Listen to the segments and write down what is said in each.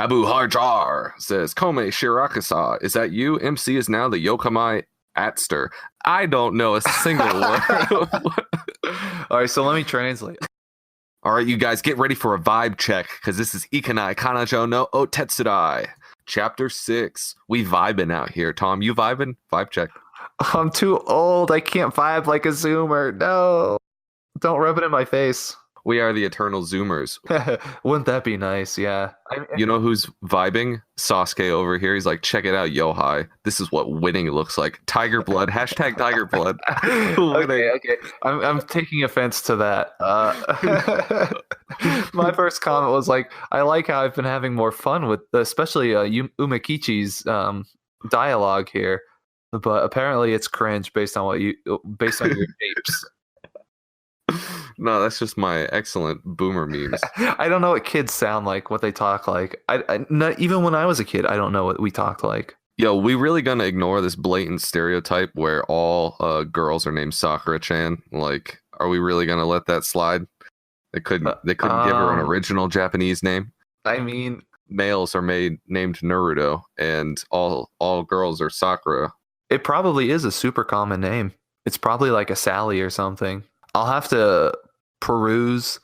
Abu Harjar says, Kome Shirakasa, is that you? MC is now the Yokai Atster. I don't know a single word. All right, so let me translate. All right, you guys, get ready for a vibe check, because this is Ikenai Kanojo no Otetsudai, Chapter 6. We vibing out here. Tom, you vibing? Vibe check. I'm too old. I can't vibe like a Zoomer. No. Don't rub it in my face. We are the eternal Zoomers. Wouldn't that be nice? Yeah. You know who's vibing? Sasuke over here. He's like, check it out, Yokai. This is what winning looks like. Tiger blood. Hashtag tiger blood. Okay. I'm taking offense to that. My first comment was like, I like how I've been having more fun with, especially Umakichi's dialogue here, but apparently it's cringe based on your tapes. No, that's just my excellent boomer memes. I don't know what kids sound like, what they talk like. Not even when I was a kid, I don't know what we talked like. Yo, we really gonna ignore this blatant stereotype where all girls are named Sakura-chan? Like, are we really gonna let that slide? They couldn't give her an original Japanese name. I mean, males are named Naruto, and all girls are Sakura. It probably is a super common name. It's probably like a Sally or something. I'll have to peruse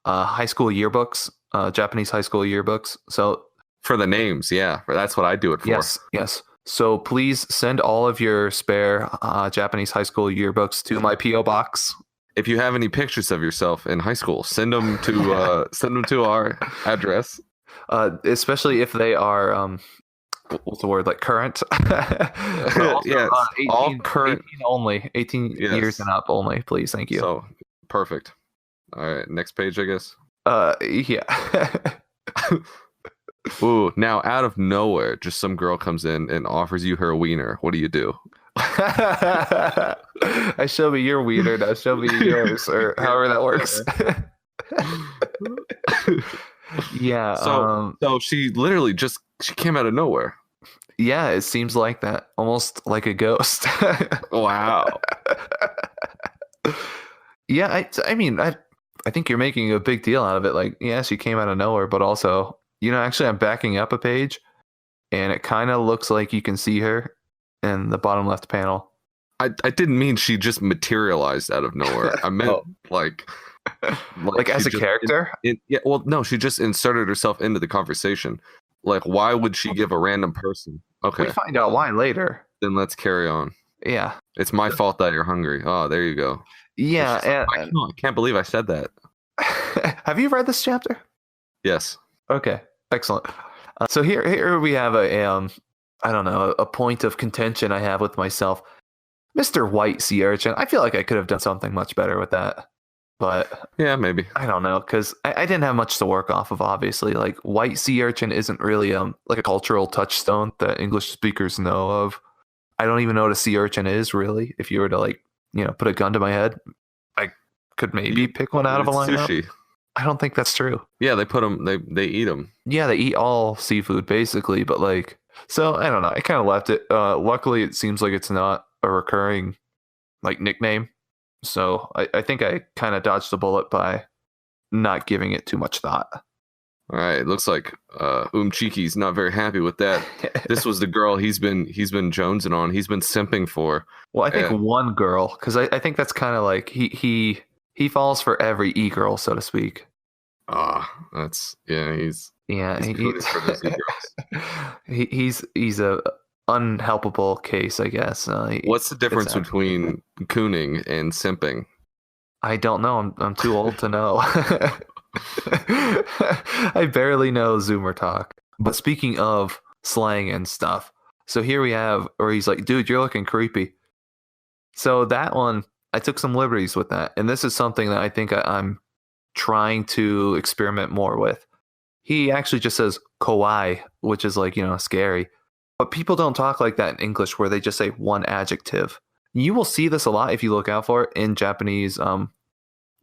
high school yearbooks, Japanese high school yearbooks. So for the names, yeah, that's what I do it for. Yes. So please send all of your spare Japanese high school yearbooks to my PO box. If you have any pictures of yourself in high school, send them to our address. Especially if they are what's the word, like current? Also, yes, 18, all current 18 only, 18 years and up only, please. Thank you. So perfect. All right, next page, I guess. Yeah. Ooh, now out of nowhere, just some girl comes in and offers you her wiener. What do you do? I show me your wiener, now show me yours, or however that works. Yeah. So she literally she came out of nowhere. Yeah, it seems like that. Almost like a ghost. Wow. Yeah, I mean, I think you're making a big deal out of it. Like, yeah, she came out of nowhere, but also, actually I'm backing up a page and it kind of looks like you can see her in the bottom left panel. I didn't mean she just materialized out of nowhere. I meant like as a character? Yeah, well, no, she just inserted herself into the conversation. Like, why would she give a random person? Okay. We find out why later. Then let's carry on. Yeah. It's my fault that you're hungry. Oh, there you go. Yeah. I can't believe I said that. Have you read this chapter? Yes. Okay. Excellent. So here we have a point of contention I have with myself. Mr. White Sea Urchin. I feel like I could have done something much better with that. But yeah, maybe. I don't know, because I didn't have much to work off of, obviously. Like, white sea urchin isn't really like a cultural touchstone that English speakers know of. I don't even know what a sea urchin is, really. If you were to, like, put a gun to my head, I could maybe pick one out of a lineup. Sushi. I don't think that's true. Yeah, they put them, they eat them. Yeah, they eat all seafood, basically. But, like, so, I don't know. I kind of left it. Luckily, it seems like it's not a recurring, like, nickname. So I think I kind of dodged the bullet by not giving it too much thought. All right, it looks like Chiki's not very happy with that. This was the girl he's been jonesing on. He's been simping for. Well, I think one girl, because I think that's kind of like he falls for every e-girl, so to speak. He's he's a unhelpable case, I guess. What's the difference between cooning and simping? I don't know. I'm too old to know. I barely know Zoomer talk. But speaking of slang and stuff, so here we have, or he's like, dude, you're looking creepy. So that one, I took some liberties with that. And this is something that I think I'm trying to experiment more with. He actually just says kawaii, which is like, scary. But people don't talk like that in English, where they just say one adjective. You will see this a lot if you look out for it in Japanese,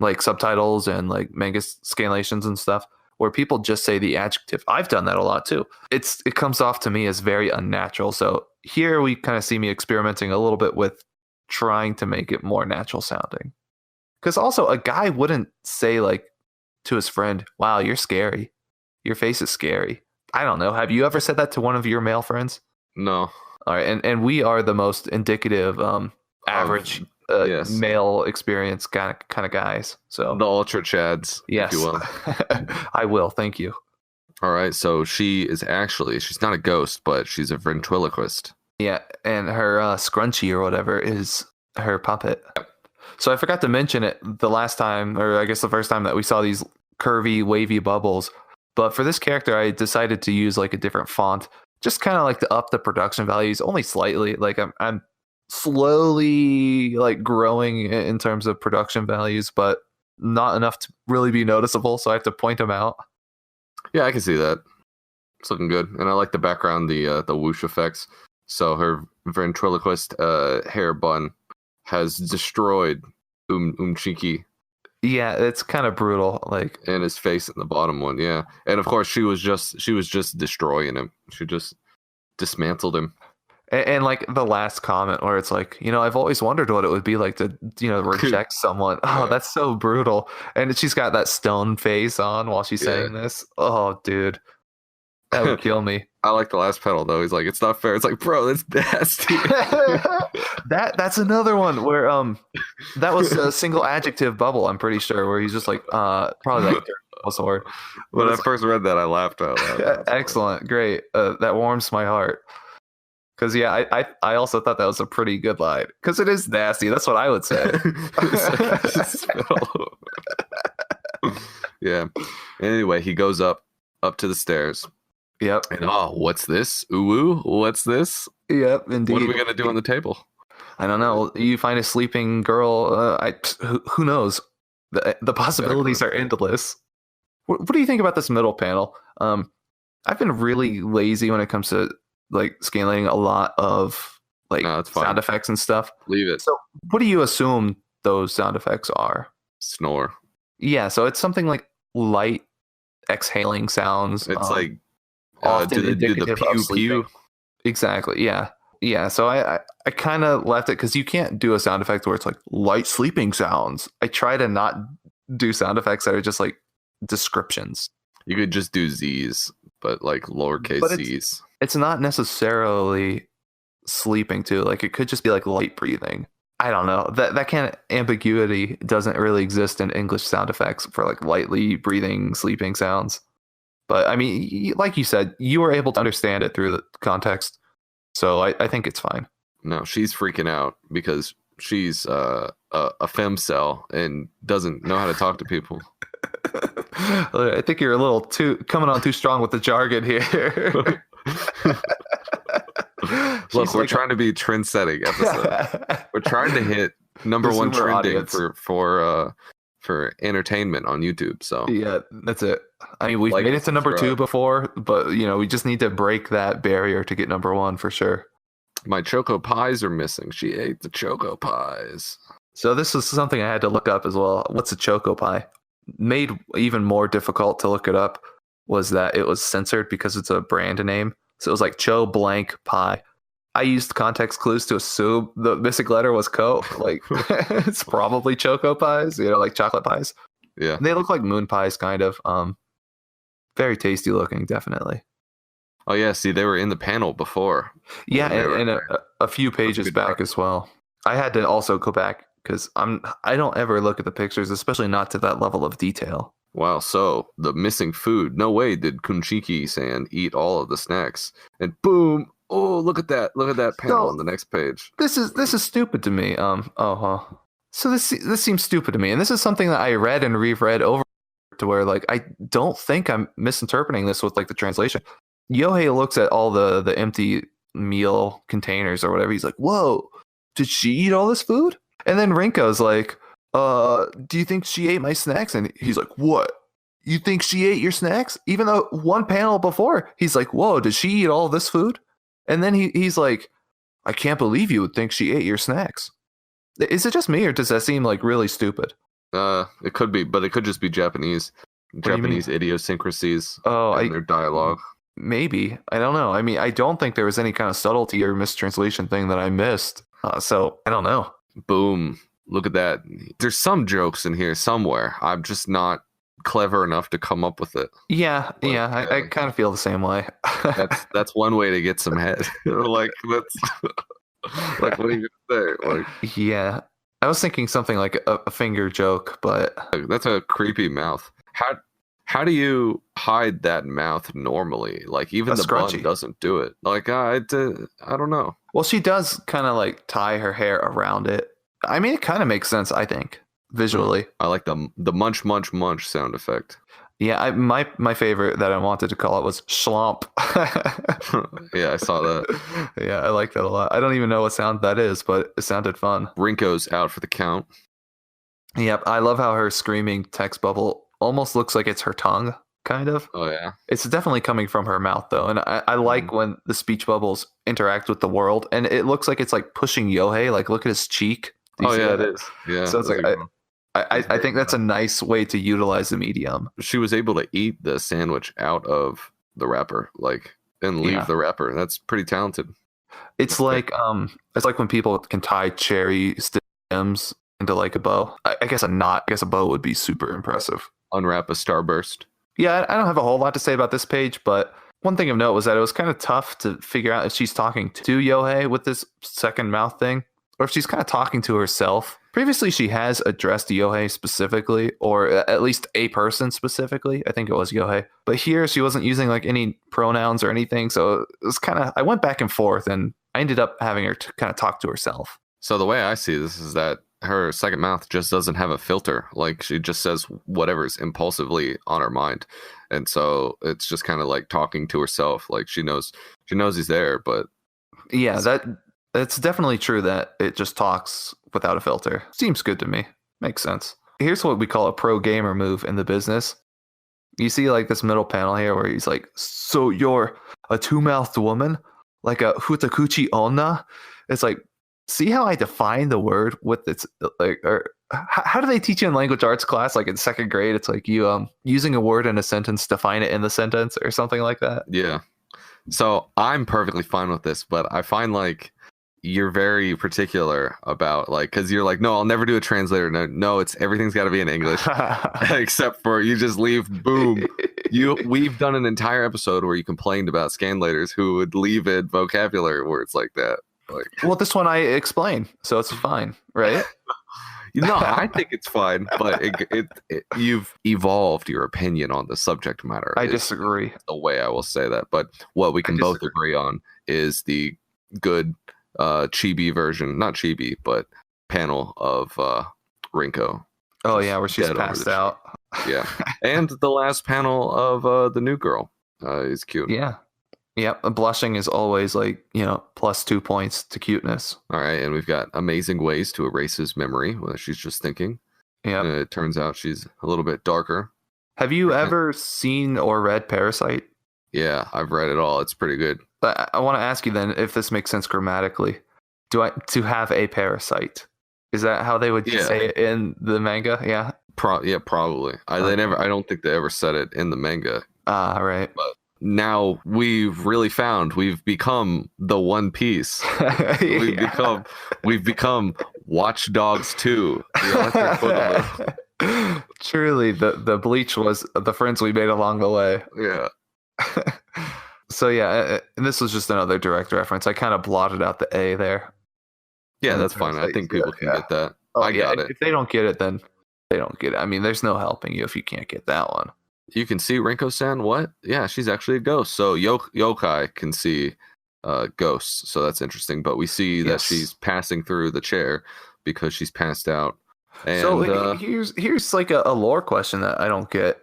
like subtitles and like manga scanlations and stuff, where people just say the adjective. I've done that a lot too. It comes off to me as very unnatural. So here we kind of see me experimenting a little bit with trying to make it more natural sounding. Because also a guy wouldn't say like to his friend, "Wow, you're scary. Your face is scary." I don't know. Have you ever said that to one of your male friends? No. All right, and we are the most indicative, average yes. male experience kind of guys. So the ultra chads, yes, if you will. I will. Thank you. All right, so she's not a ghost, but she's a ventriloquist. Yeah, and her scrunchie or whatever is her puppet. So I forgot to mention it the last time, or I guess the first time that we saw these curvy, wavy bubbles. But for this character, I decided to use like a different font, just kind of like to up the production values only slightly. Like I'm slowly like growing in terms of production values, but not enough to really be noticeable. So I have to point them out. Yeah, I can see that. It's looking good, and I like the background, the whoosh effects. So her ventriloquist hair bun has destroyed Umchiki. Yeah, it's kind of brutal. Like, and his face in the bottom one, yeah. And of course, she was just destroying him. She just dismantled him. And like the last comment where it's like, I've always wondered what it would be like to, reject someone. Oh, that's so brutal. And she's got that stone face on while she's saying this. Oh, dude, that would kill me. I like the last panel though. He's like, it's not fair. It's like, bro, that's nasty. That's another one where that was a single adjective bubble. I'm pretty sure where he's just like probably like what's the word? When I first read that, I laughed out loud. Excellent, great. That warms my heart. Because I also thought that was a pretty good line. Because it is nasty. That's what I would say. Yeah. Anyway, he goes up to the stairs. Yep. And what's this? Ooh, what's this? Yep, indeed. What are we gonna do on the table? I don't know. You find a sleeping girl. Who knows? The possibilities are endless. What do you think about this middle panel? I've been really lazy when it comes to like scaling a lot of like sound effects and stuff. Leave it. So, what do you assume those sound effects are? Snore. Yeah, so it's something like light exhaling sounds. It's like often do the pew pew. Exactly. Yeah. So I kind of left it because you can't do a sound effect where it's like light sleeping sounds. I try to not do sound effects that are just like descriptions. You could just do Z's, but like lowercase Z's. It's not necessarily sleeping too. Like it could just be like light breathing. I don't know. That kind of ambiguity doesn't really exist in English sound effects for like lightly breathing, sleeping sounds. But I mean, like you said, you were able to understand it through the context. So I think it's fine. No, she's freaking out because she's a femcel and doesn't know how to talk to people. I think you're a little coming on too strong with the jargon here. Look, we're trying to be trend-setting episode. We're trying to hit number one trending for entertainment on YouTube. So yeah, that's it. I mean, we've made it to number 2 before, but we just need to break that barrier to get number 1 for sure. My choco pies are missing. She ate the choco pies. So this is something I had to look up as well. What's a choco pie? Made even more difficult to look it up was that it was censored because it's a brand name. So it was like Cho blank pie. I used context clues to assume the missing letter was co. Like it's probably choco pies, like chocolate pies. Yeah, and they look like moon pies, kind of. Very tasty looking, definitely. Oh yeah, see, they were in the panel before. Yeah, and a few pages back as well. I had to also go back because I don't ever look at the pictures, especially not to that level of detail. Wow, so the missing food. No way did Kunchiki-san eat all of the snacks. And boom! Oh, look at that! Look at that panel on the next page. This is stupid to me. So this seems stupid to me, and this is something that I read and reread over to where like I don't think I'm misinterpreting this with like the translation. Yohei looks at all the empty meal containers or whatever. He's like, "Whoa, did she eat all this food?" And then Rinko's like, do you think she ate my snacks? And he's like, what? You think she ate your snacks? Even though one panel before, he's like, whoa, did she eat all this food? And then he's like, I can't believe you would think she ate your snacks. Is it just me, or does that seem like really stupid? It could be, but it could just be Japanese idiosyncrasies in their dialogue. Maybe. I don't know. I mean, I don't think there was any kind of subtlety or mistranslation thing that I missed. So I don't know. Boom. Look at that. There's some jokes in here somewhere. I'm just not clever enough to come up with it. Yeah, I kind of feel the same way. That's one way to get some head. Like that's like what are you gonna say? Like Yeah, I was thinking something like a finger joke, but that's a creepy mouth. How do you hide that mouth normally? Like even the bun doesn't do it. Like I don't know. Well, she does kind of like tie her hair around it. I mean, it kind of makes sense, I think, visually. I like the munch munch munch sound effect. Yeah, my favorite that I wanted to call it was schlomp. Yeah, I saw that. Yeah, I like that a lot. I don't even know what sound that is, but it sounded fun. Rinko's out for the count. Yep, I love how her screaming text bubble almost looks like it's her tongue, kind of. Oh yeah. It's definitely coming from her mouth though, and I like when the speech bubbles interact with the world, and it looks like it's like pushing Yohei. Like, look at his cheek. Oh yeah, it is. Yeah. So it's like I think that's a nice way to utilize the medium. She was able to eat the sandwich out of the wrapper, like, and leave the wrapper. That's pretty talented. It's like when people can tie cherry stems into like a bow. I guess a knot. I guess a bow would be super impressive. Unwrap a starburst. Yeah, I don't have a whole lot to say about this page, but one thing of note was that it was kind of tough to figure out if she's talking to Yohei with this second mouth thing, or if she's kind of talking to herself. Previously, she has addressed Yohei specifically, or at least a person specifically. I think it was Yohei. But here, she wasn't using like any pronouns or anything. So it was kind of, I went back and forth, and I ended up having her to kind of talk to herself. So the way I see this is that her second mouth just doesn't have a filter. Like, she just says whatever's impulsively on her mind. And so it's just kind of like talking to herself. Like, she knows he's there, but yeah, that's definitely true that it just talks without a filter. Seems good to me. Makes sense. Here's what we call a pro gamer move in the business. You see like this middle panel here where he's like, so you're a two-mouthed woman? Like a hutakuchi onna? It's like, see how I define the word with its like, or how do they teach you in language arts class? Like in second grade, it's like you using a word in a sentence, define it in the sentence or something like that. Yeah. So I'm perfectly fine with this, but I find like you're very particular about like, because you're like, no, I'll never do a translator. No, it's everything's got to be in English, except for you just leave. Boom. We've done an entire episode where you complained about scanlators who would leave in vocabulary words like that. Like, well, this one I explain, so it's fine, right? No, I think it's fine, but you've evolved your opinion on the subject matter. I disagree. The way I will say that, but what we can both agree on is the good chibi version, not chibi, but panel of Rinko. Oh yeah, where she's passed out. Yeah, and the last panel of the new girl is cute. Yeah. Yep, blushing is always like, plus 2 points to cuteness. All right, and we've got amazing ways to erase his memory when she's just thinking. Yeah, it turns out she's a little bit darker. Have you ever seen or read Parasite? Yeah, I've read it all. It's pretty good. But I want to ask you then if this makes sense grammatically. To have a parasite? Is that how they would say it in the manga? Yeah. Probably. I don't think they ever said it in the manga. Ah, right. But now we've become the One Piece. We've become Watch Dogs 2. Truly, the Bleach was the friends we made along the way. Yeah. So yeah, and this was just another direct reference. I kind of blotted out the A there. Yeah, that's fine. I think people can get that. I got it. If they don't get it, then they don't get it. I mean, there's no helping you if you can't get that one. You can see Rinko-san. What? Yeah, she's actually a ghost. So Yokai can see ghosts. So that's interesting. But we see that she's passing through the chair because she's passed out. And, so here's like a lore question that I don't get.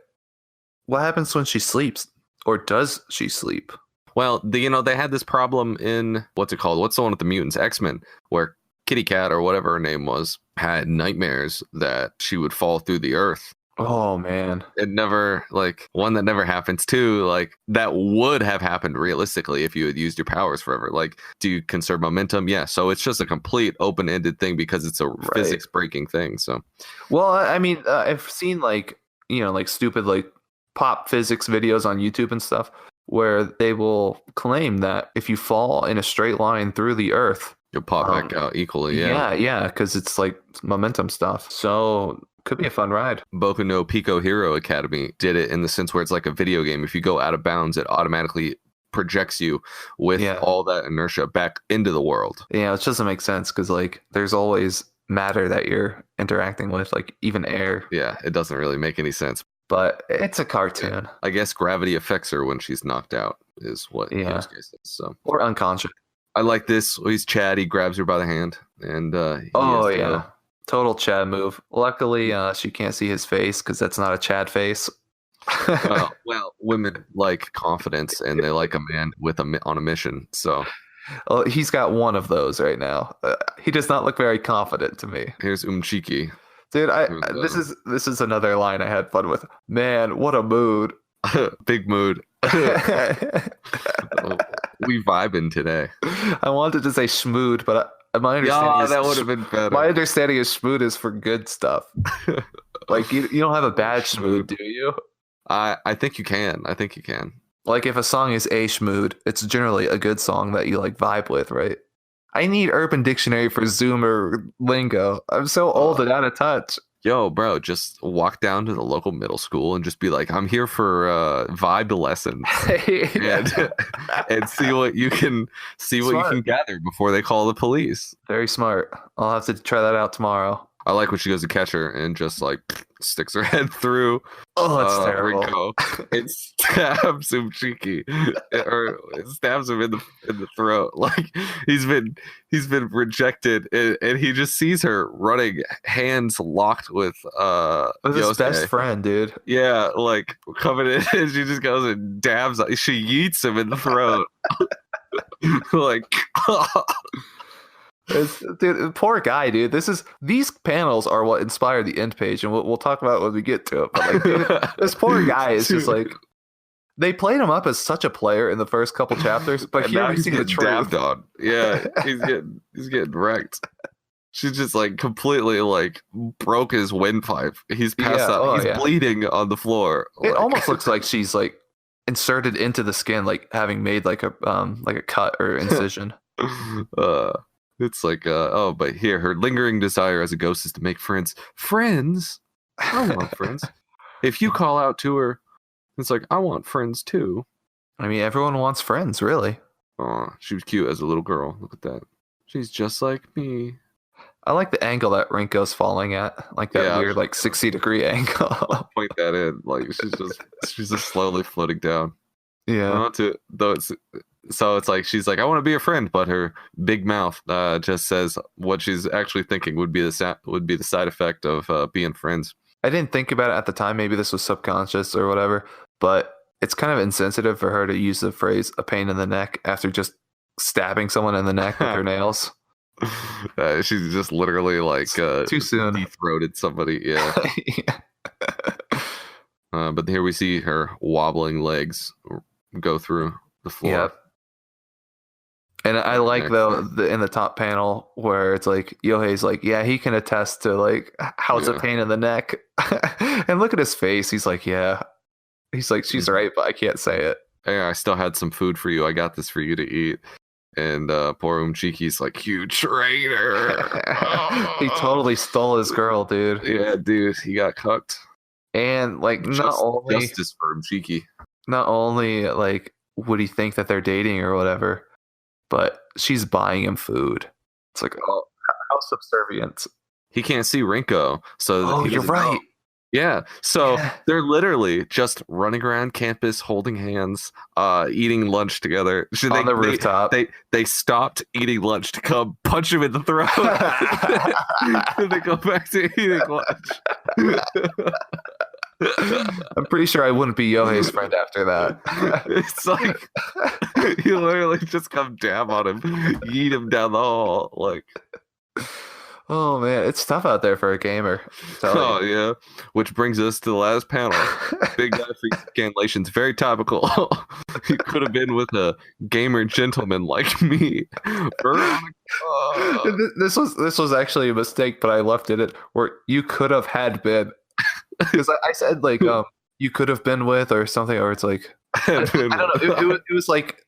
What happens when she sleeps? Or does she sleep? Well, they had this problem in, what's it called? What's the one with the mutants? X-Men, where Kitty Cat or whatever her name was had nightmares that she would fall through the earth. Oh man. It never, like, one that never happens. Two, like, that would have happened realistically if you had used your powers forever. Like, do you conserve momentum? Yeah. So it's just a complete open-ended thing because it's a physics breaking thing. So, well, I mean, I've seen like stupid like pop physics videos on YouTube and stuff where they will claim that if you fall in a straight line through the earth, you'll pop back out equally. Yeah, because it's like momentum stuff. So Could be a fun ride. Boku no Pico Hero Academy did it in the sense where it's like a video game. If you go out of bounds, it automatically projects you with all that inertia back into the world. Yeah, it doesn't make sense because like there's always matter that you're interacting with, like even air. Yeah, it doesn't really make any sense. But it's a cartoon. Yeah. I guess gravity affects her when she's knocked out is what Yosuke says. So. Or unconscious. I like this. He's Chad. He grabs her by the hand. And total Chad move. Luckily, she can't see his face because that's not a Chad face. well, women like confidence and they like a man on a mission. So he's got one of those right now. He does not look very confident to me. Here's Umchiki. Dude, this is another line I had fun with. Man, what a mood. Big mood. We vibing today. I wanted to say schmood, but my understanding is that would have been better. My understanding is schmood is for good stuff. Like you don't have a bad schmood, do you? I think you can. I think you can. Like if a song is a schmood, it's generally a good song that you like vibe with, right? I need Urban Dictionary for Zoomer lingo. I'm so old and out of touch. Yo, bro, just walk down to the local middle school and just be like, I'm here for vibe lessons and see what you can gather before they call the police. Very smart. I'll have to try that out tomorrow. I like when she goes to catch her and just like sticks her head through. Oh, that's terrible. Rinko and stabs him cheeky, or stabs him in the throat. Like he's been rejected, and he just sees her running, hands locked with his best friend, dude. Yeah, like coming in, and she just goes and dabs. She yeets him in the throat. Like. Dude, poor guy, dude. These panels are what inspired the end page, and we'll talk about it when we get to it. But like, dude, this poor guy is just like they played him up as such a player in the first couple chapters, but here we see the truth. On. Yeah, he's getting wrecked. She's just like completely like broke his windpipe. He's passed out. He's bleeding on the floor. It almost looks like she's like inserted into the skin, like having made like a cut or incision. It's like, but here, her lingering desire as a ghost is to make friends. Friends? I want friends. If you call out to her, it's like, I want friends too. I mean, everyone wants friends, really. Oh, she was cute as a little girl. Look at that. She's just like me. I like the angle that Rinko's falling at. Like that weird, like 60-degree angle. I'll point that in. Like, she's just slowly floating down. Yeah. So it's like she's like, I want to be a friend, but her big mouth just says what she's actually thinking would be the side effect of being friends. I didn't think about it at the time. Maybe this was subconscious or whatever, but it's kind of insensitive for her to use the phrase "a pain in the neck" after just stabbing someone in the neck with her nails. She's just literally like too soon deep-throated somebody. Yeah. But here we see her wobbling legs go through the floor. Yeah. And I like though in the top panel where it's like Yohei's like, yeah, he can attest to like how it's a pain in the neck. And look at his face. He's like, yeah. He's like, she's right, but I can't say it. Hey, I still had some food for you. I got this for you to eat. And poor Umchiki's like, you traitor. He totally stole his girl, dude. Yeah, dude. He got cucked. And like justice for Umchiki. Not only like would he think that they're dating or whatever, but she's buying him food. It's like, oh, how subservient. He can't see Rinko, so you're right. Know. Yeah, so they're literally just running around campus, holding hands, eating lunch together. On the rooftop. They stopped eating lunch to come punch him in the throat. And they go back to eating lunch. I'm pretty sure I wouldn't be Yohei's friend after that. It's like you literally just come dab on him, yeet him down the hall. Like, oh man, it's tough out there for a gamer. Oh yeah, which brings us to the last panel. Big guy for scanlations, very topical. He could have been with a gamer gentleman like me. This was actually a mistake, but I left it where you could have had been. Because I said like you could have been with or something, or it's like I don't know. It was like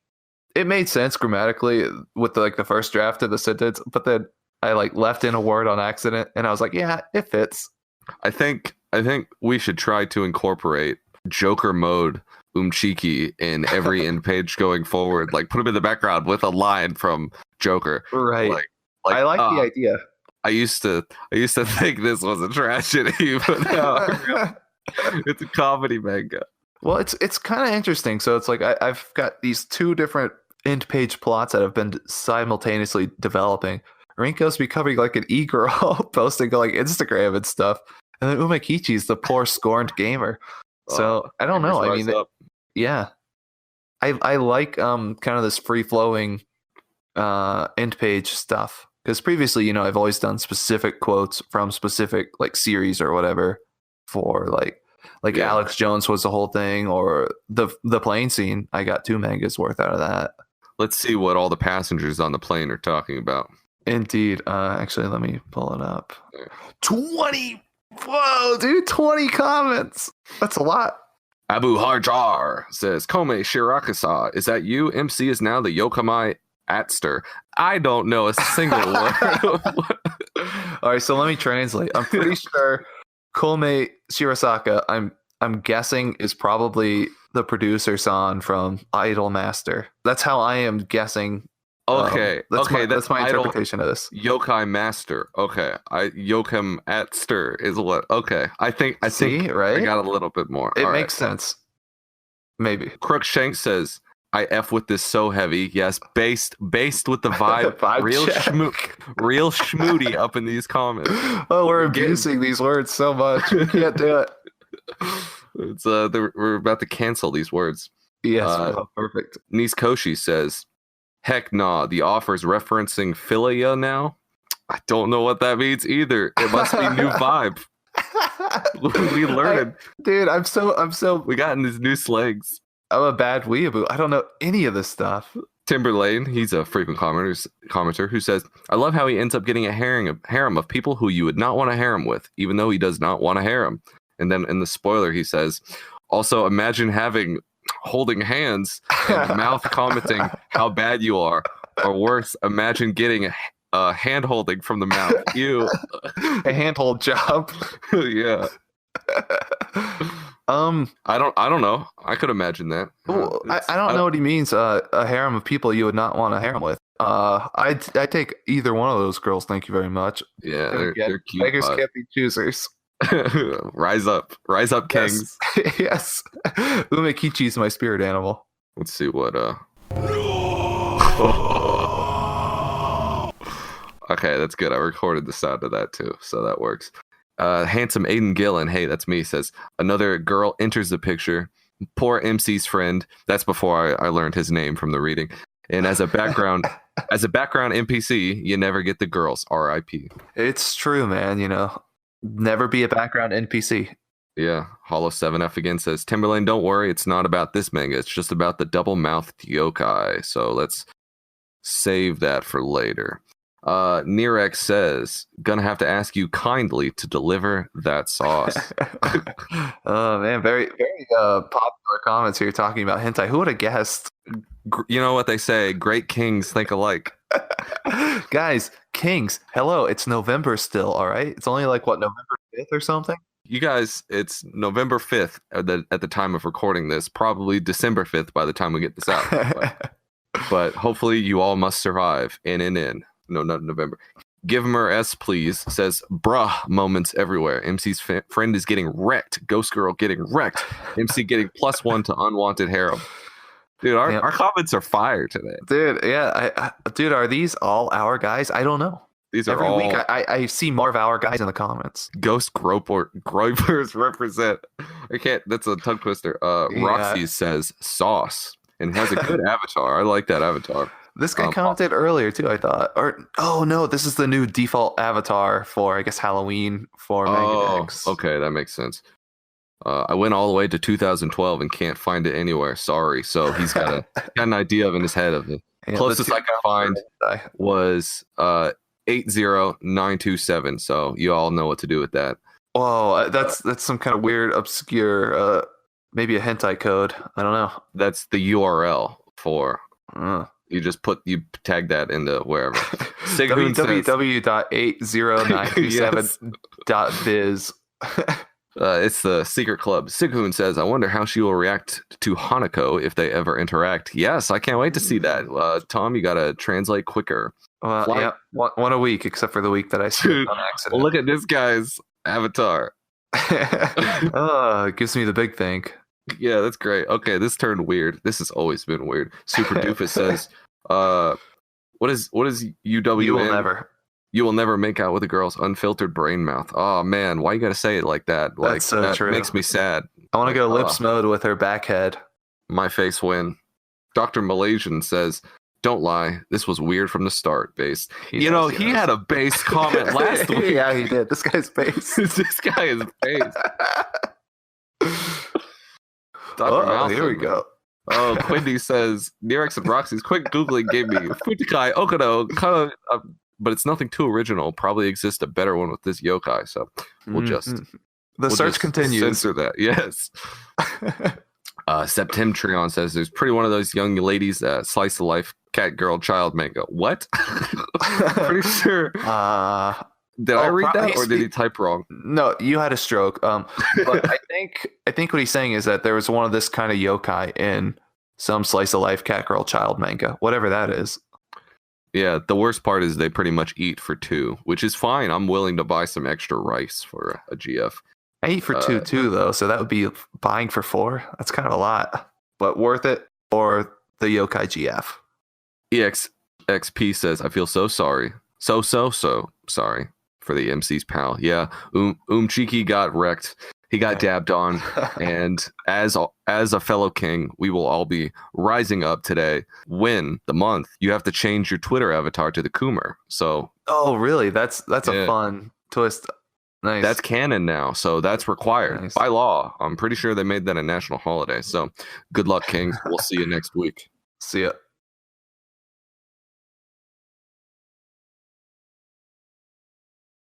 it made sense grammatically with the first draft of the sentence, but then I like left in a word on accident, and I was like, yeah, it fits. I think we should try to incorporate Joker mode Umchiki in every end page going forward. Like put him in the background with a line from Joker. Right. I like the idea. I used to think this was a tragedy, but now it's a comedy manga. Well, it's kind of interesting. So it's like I've got these two different end page plots that have been simultaneously developing. Rinko's becoming like an e-girl, posting like Instagram and stuff, and then Umekichi's the poor scorned gamer. So I don't know. I mean, yeah, I like kind of this free flowing end page stuff, because previously, you know, I've always done specific quotes from specific like series or whatever for like Alex Jones was the whole thing, or the plane scene. I got 2 mangas worth out of that. Let's see what all the passengers on the plane are talking about. Indeed. Actually, let me pull it up. 20. Whoa, dude, 20 comments. That's a lot. Abu Harjar says, Kome Shirakasa, is that you? MC is now the Yokai Atster. I don't know a single word. All right, so let me translate. I'm pretty sure Kome Shirasaka, I'm guessing, is probably the producer San from Idol Master. That's how I am guessing. Okay. That's my interpretation of this. Yokai Master. Okay. Yokai Atster is what. Okay. I think right? I got a little bit more. It makes sense. Maybe. Crookshank says, I F with this so heavy. Yes, based with the vibe. real schmoody up in these comments. Oh, we're abusing these words so much. We can't do it. It's we're about to cancel these words. Yes, perfect. Niskoshi says, heck nah, the offer's referencing philia now. I don't know what that means either. It must be new vibe. We learned. Dude, I'm so we got in these new slangs. I'm a bad weeaboo. I don't know any of this stuff. Timberlane, he's a frequent commenter who says, I love how he ends up getting a harem of people who you would not want a harem with, even though he does not want a harem. And then in the spoiler, he says, also imagine holding hands and mouth commenting how bad you are. Or worse, imagine getting a hand holding from the mouth. Ew. A handhold job. Yeah. I don't know. I could imagine that. Well, I don't know what he means. A harem of people you would not want a harem with. I take either one of those girls. Thank you very much. Yeah, they're cute. Beggars can't be choosers. Rise up, kings. Yes. Umekichi is my spirit animal. Let's see what. Okay, that's good. I recorded the sound of that too, so that works. Handsome Aiden Gillen, hey, that's me, says another girl enters the picture. Poor MC's friend. That's before I learned his name from the reading. And as a background NPC, you never get the girls. R.I.P. It's true, man. You know, never be a background NPC. Yeah. Hollow 7F again says, Timberlane, don't worry. It's not about this manga. It's just about the double-mouthed yokai. So let's save that for later. Nirex says, gonna have to ask you kindly to deliver that sauce. Oh man, very very popular comments here talking about hentai. Who would have guessed? You know what they say, great kings think alike. Guys, kings, hello, it's November still, all right? It's only like what, November 5th or something? You guys, it's November 5th at the time of recording this, probably December 5th by the time we get this out. But hopefully you all must survive. In. No, not November. Give him her S, please. Says, bruh, moments everywhere. MC's friend is getting wrecked. Ghost girl getting wrecked. MC getting +1 to unwanted harem. Dude, our comments are fire today. Dude, yeah. Dude, are these all our guys? I don't know. These are every all... week I see more of our guys in the comments. Ghost gropers represent. I can't. That's a tongue twister. Roxy says sauce and has a good avatar. I like that avatar. This guy commented earlier too, I thought. Oh no, this is the new default avatar for, I guess, Halloween for mangadex. Okay, that makes sense. I went all the way to 2012 and can't find it anywhere. Sorry. So he's got an idea in his head of it. Yeah, closest I could find was 80927. So you all know what to do with that. Whoa, that's some kind of weird, obscure, maybe a hentai code. I don't know. That's the URL for. You tag that into wherever. www.80927.biz. It's the secret club. Sighoon says, I wonder how she will react to Hanako if they ever interact. Yes, I can't wait to see that. Tom, you got to translate quicker. Yeah, one a week, except for the week that I skipped on accident. Look at this guy's avatar. It gives me the big think. Yeah, that's great. Okay, this turned weird. This has always been weird. Super Doofus says, what is UWN? You will never. You will never make out with a girl's unfiltered brain mouth. Oh man, why you gotta say it like that? Like, that's so that true. Makes me sad. I want to go lips mode with her backhead. My face win. Dr. Malaysian says, don't lie. This was weird from the start, base. He had a base comment last week. Yeah, he did. This guy's base. This guy is base. Here we go. Oh, Quindy says, Nerex and Roxy's quick Googling gave me Futikai Okado, but it's nothing too original. Probably exists a better one with this yokai, so we'll just... The search continues. Censor that, yes. Septemtrion says, there's pretty one of those young ladies that slice of life cat girl child manga. What? Pretty sure. Did I read that, or did he type wrong? No, you had a stroke. But I think what he's saying is that there was one of this kind of yokai in some slice of life cat girl child manga, whatever that is. Yeah, the worst part is they pretty much eat for 2, which is fine. I'm willing to buy some extra rice for a GF. I eat for 2 too, though, so that would be buying for 4. That's kind of a lot, but worth it for the yokai GF. EXXP says, I feel so sorry. So sorry for the MC's pal. Yeah, Chiki got wrecked. He got dabbed on, and as a fellow king, we will all be rising up today. Win the month. You have to change your Twitter avatar to the Coomer. So, oh really? That's a fun twist. Nice. That's canon now, so that's required by law. I'm pretty sure they made that a national holiday. So, good luck, Kings. We'll see you next week. See ya.